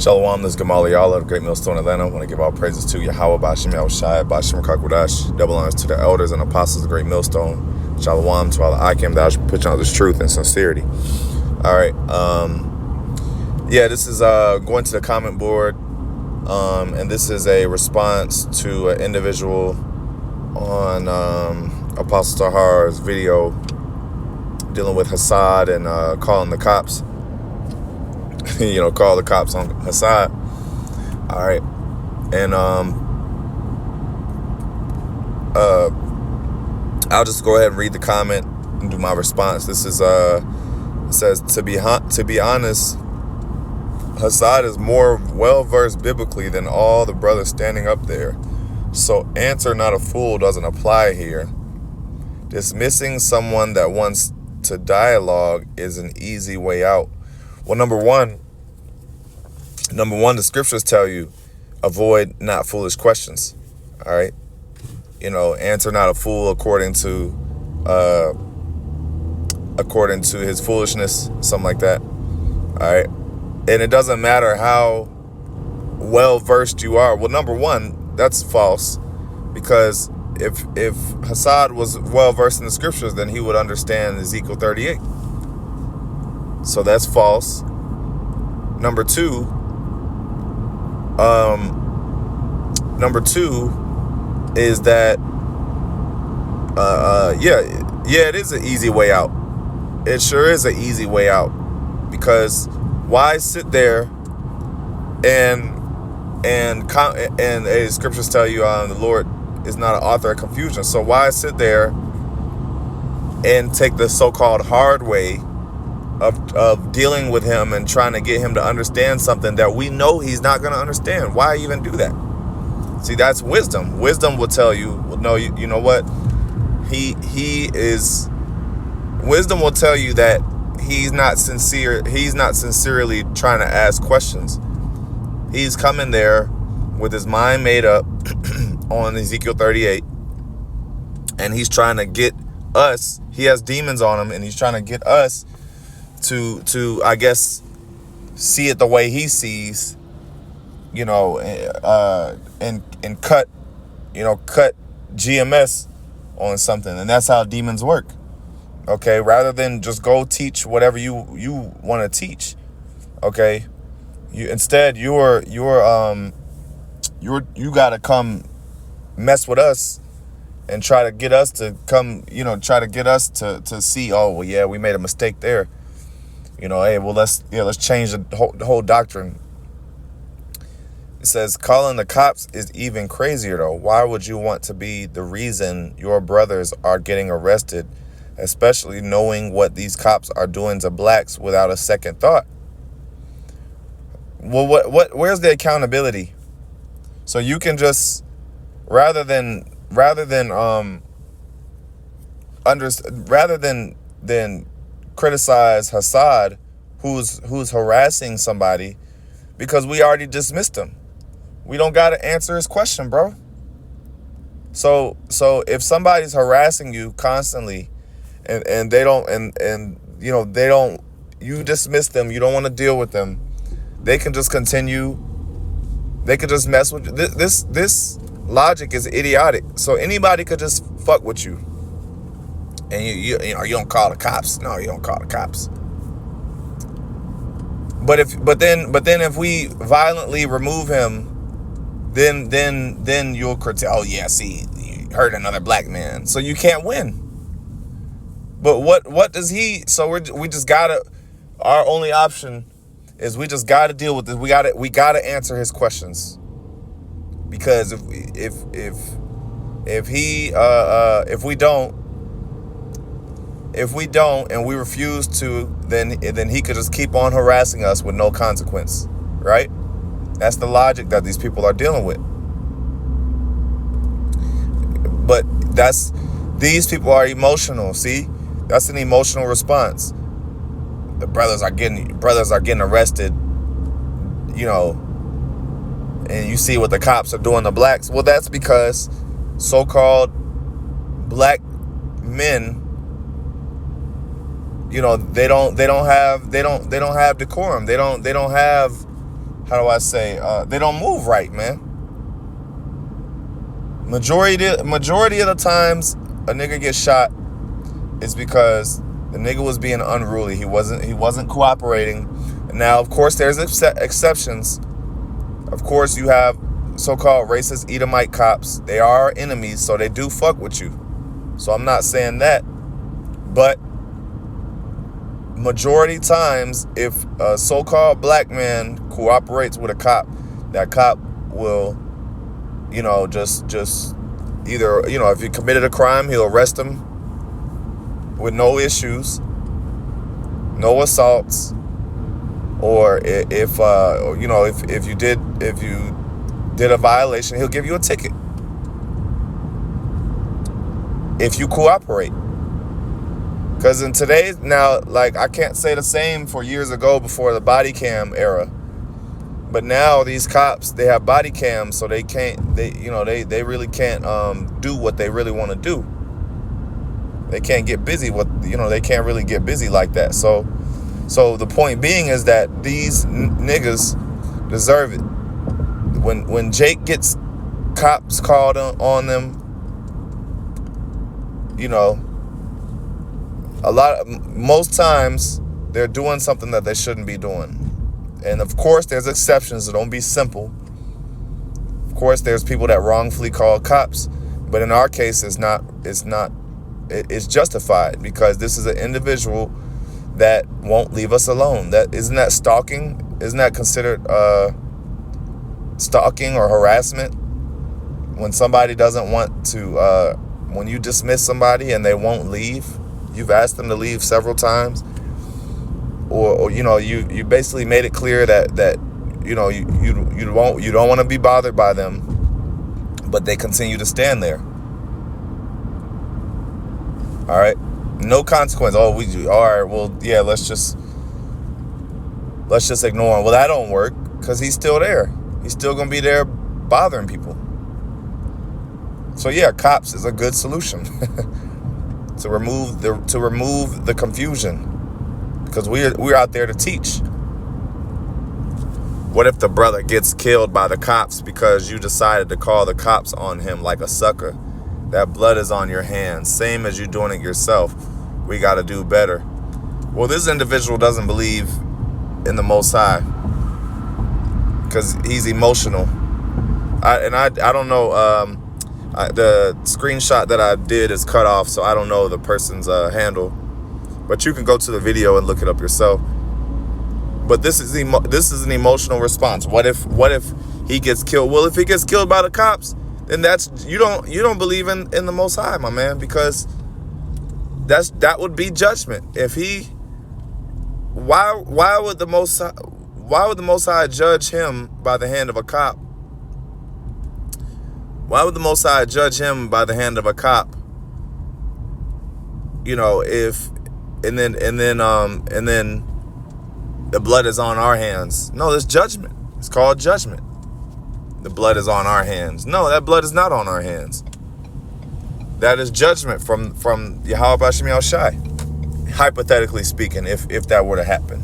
Shalom, this is Gamali Allah of Great Millstone, Atlanta. I want to give all praises to YAHAWAH, BAHASHAM, BAHASHAM, double honors to the elders and apostles of Great Millstone. Shalom to all the Ikim that I should put on this truth and sincerity. All right. This is going to the comment board. And this is a response to an individual on Apostle Tahar's video dealing with Hassad and calling the cops. Call the cops on Hassad. All right. And I'll just go ahead and read the comment and do my response. This is it says, to be honest, Hassad is more well-versed biblically than all the brothers standing up there. So answer not a fool doesn't apply here. Dismissing someone that wants to dialogue is an easy way out. Well, number one, the scriptures tell you, avoid not foolish questions. All right. Answer not a fool according to his foolishness, something like that. All right. And it doesn't matter how well-versed you are. Well, number one, that's false, because if Hassad was well-versed in the scriptures, then he would understand Ezekiel 38. So that's false. Number two is that, it is an easy way out. It sure is an easy way out, because why sit there and scriptures tell you the Lord is not an author of confusion. So why sit there and take the so-called hard way of dealing with him and trying to get him to understand something that we know he's not going to understand? Why even do that? See, that's wisdom. Wisdom will tell you, well, no, you know what? Wisdom will tell you that he's not sincere. He's not sincerely trying to ask questions. He's coming there with his mind made up on Ezekiel 38, and he's trying to get us. He has demons on him, and he's trying to get us to I guess see it the way he sees, and cut GMS on something, and that's how demons work. Okay, rather than just go teach whatever you want to teach. Okay, you got to come mess with us and try to get us to come, try to get us to see, oh well, yeah, we made a mistake there. Hey, well, let's change the whole doctrine. It says, calling the cops is even crazier though. Why would you want to be the reason your brothers are getting arrested, especially knowing what these cops are doing to blacks without a second thought? Well, where's the accountability? So you can just, rather than criticize Hassad, who's harassing somebody, because we already dismissed him. We don't got to answer his question, bro. So if somebody's harassing you constantly, and they don't, you dismiss them, you don't want to deal with them, they can just continue. They could just mess with you. This logic is idiotic. So anybody could just fuck with you, and you don't call the cops. No, you don't call the cops. But then if we violently remove him, then you'll critique. Oh yeah, see, you hurt another black man, so you can't win. But what does he? So we just gotta. Our only option is we just gotta deal with this. We gotta answer his questions, because if we don't and we refuse to, then he could just keep on harassing us with no consequence, right? That's the logic that these people are dealing with. But these people are emotional. See, that's an emotional response. The brothers are getting arrested, and you see what the cops are doing to blacks. Well, that's because so-called black men, they don't have decorum. They don't have how do I say, they don't move right, man. Majority of the times a nigga gets shot is because the nigga was being unruly. He wasn't cooperating. And now, of course, there's exceptions. Of course, you have so-called racist Edomite cops. They are our enemies, so they do fuck with you. So I'm not saying that. But majority times, if a so-called black man cooperates with a cop, that cop will, just either, if he committed a crime, he'll arrest him with no issues, no assaults, or if you did a violation, he'll give you a ticket if you cooperate. Because in today's, now, like, I can't say the same for years ago before the body cam era, but now these cops, they have body cams, so they really can't do what they really want to do. They can't get busy they can't really get busy like that. So the point being is that these niggas deserve it. When Jake gets cops called on them, most times they're doing something that they shouldn't be doing. And of course there's exceptions, so don't be simple. Of course there's people that wrongfully call cops, but in our case it's justified, because this is an individual that won't leave us alone. Isn't that stalking? Isn't that considered stalking or harassment? When somebody doesn't want to, when you dismiss somebody and they won't leave, you've asked them to leave several times, or you basically made it clear that you don't want to be bothered by them, but they continue to stand there. All right, no consequence. All right. Well, yeah. Let's just ignore him. Well, that don't work, because he's still there. He's still gonna be there bothering people. So yeah, cops is a good solution to remove the confusion, because we're out there to teach. What if the brother gets killed by the cops because you decided to call the cops on him like a sucker? That blood is on your hands, same as you doing it yourself. We got to do better. Well, this individual doesn't believe in the Most High because he's emotional. I don't know. The screenshot that I did is cut off, so I don't know the person's handle. But you can go to the video and look it up yourself. But this is an emotional response. What if he gets killed? Well, if he gets killed by the cops, then you don't believe in the Most High, my man, because that would be judgment. If why would the Most High judge him by the hand of a cop? Why would the Most High judge him by the hand of a cop? And then the blood is on our hands. No, there's judgment. It's called judgment. The blood is on our hands. No, that blood is not on our hands. That is judgment from YAHAWASHI. Hypothetically speaking, if that were to happen.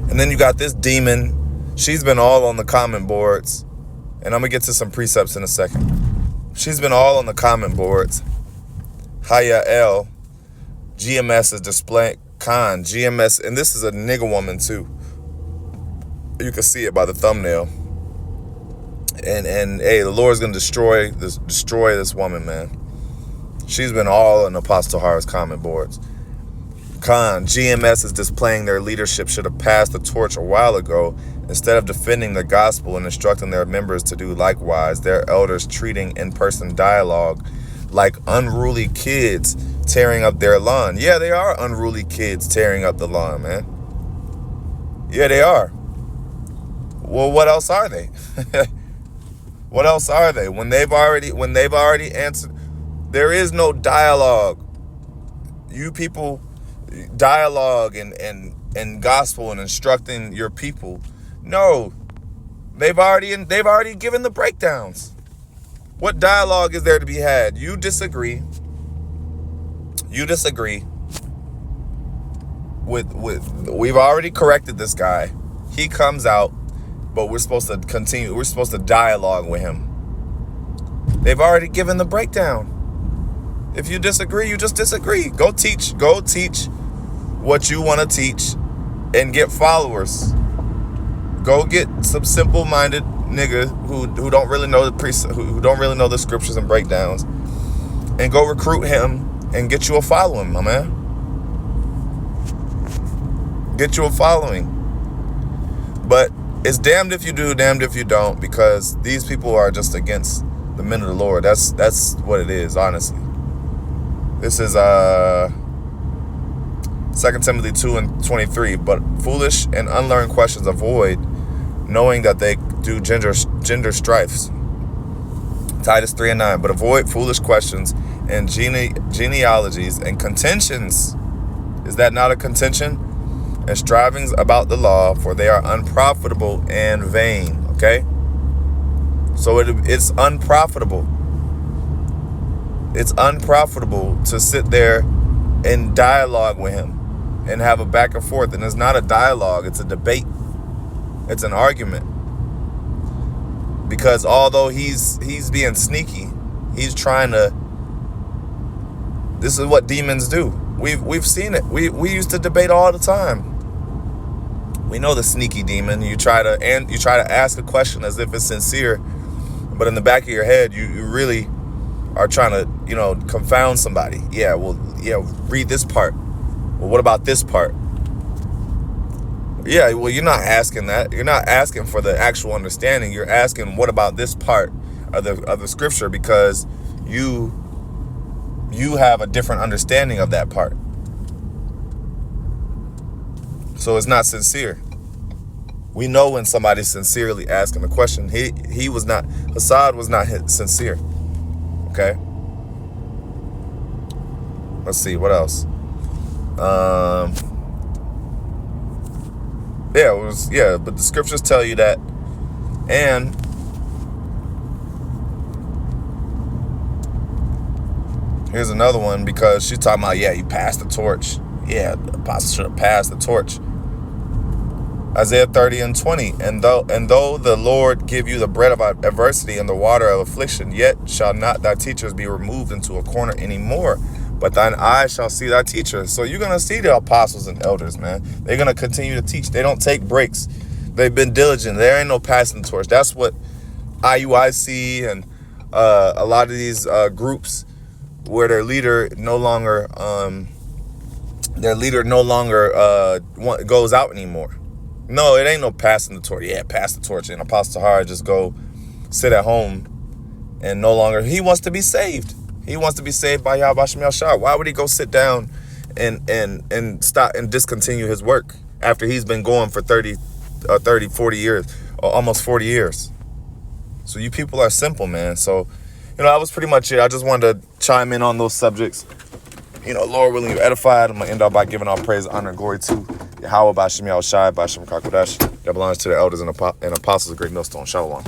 And then you got this demon. She's been all on the comment boards. And I'm going to get to some precepts in a second. She's been all on the comment boards. Haya'el. GMS is displaying. Khan. GMS. And this is a nigga woman too. You can see it by the thumbnail. And hey, the Lord's going to destroy this woman, man. She's been all on Apostle Tahar's comment boards. Khan, GMS is displaying their leadership should have passed the torch a while ago. Instead of defending the gospel and instructing their members to do likewise, their elders treating in-person dialogue like unruly kids tearing up their lawn. Yeah, they are unruly kids tearing up the lawn, man. Yeah, they are. Well, what else are they? What else are they? When they've already answered, there is no dialogue. You people dialogue and gospel and instructing your people. No, they've already given the breakdowns. What dialogue is there to be had? You disagree we've already corrected this guy. He comes out, but we're supposed to continue. We're supposed to dialogue with him. They've already given the breakdown. If you disagree, you just disagree. Go teach what you want to teach and get followers. Go get some simple-minded nigga who don't really know who don't really know the scriptures and breakdowns, and go recruit him and get you a following, my man. Get you a following. But it's damned if you do, damned if you don't, because these people are just against the men of the Lord. That's what it is, honestly. This is 2 Timothy 2:23. But foolish and unlearned questions avoid, knowing that they do gender strifes. Titus 3:9. But avoid foolish questions and genealogies and contentions. Is that not a contention? And strivings about the law, for they are unprofitable and vain. Okay? So it's unprofitable. It's unprofitable to sit there and dialogue with him and have a back and forth. And it's not a dialogue, it's a debate. It's an argument. Because although he's being sneaky, he's trying to. This is what demons do. We've seen it. We used to debate all the time. We know the sneaky demon. You try to ask a question as if it's sincere, but in the back of your head, you really are trying to, confound somebody. Yeah, read this part. Well, what about this part? Yeah, well, you're not asking that. You're not asking for the actual understanding. You're asking, what about this part of the scripture? Because you have a different understanding of that part. So it's not sincere. We know when somebody's sincerely asking a question. Hassad was not sincere. Okay. Let's see, what else? But the scriptures tell you that. And here's another one, because she's talking about, you passed the torch. Yeah, the apostle should have passed the torch. Isaiah 30:20. And though the Lord give you the bread of adversity and the water of affliction, yet shall not thy teachers be removed into a corner anymore, but thine eyes shall see thy teachers. So you're going to see the apostles and elders, man. They're going to continue to teach. They don't take breaks. They've been diligent. There ain't no passing the torch. That's what IUIC and a lot of these groups where their leader no longer goes out anymore. No, it ain't no passing the torch. Yeah, pass the torch. And Apostle Tahar just go sit at home and no longer. He wants to be saved. He wants to be saved by YAHAWASHI. Why would he go sit down and stop and discontinue his work after he's been going for 40 years, or almost 40 years? So you people are simple, man. So, that was pretty much it. I just wanted to chime in on those subjects. Lord willing, you're edified. I'm going to end up by giving all praise, honor, and glory to YAHAWAH, BAHASHAM, YAHAWASHI, BAHASHAM, KAKODASH. That belongs to the elders and apostles of Great Millstone. Shalom.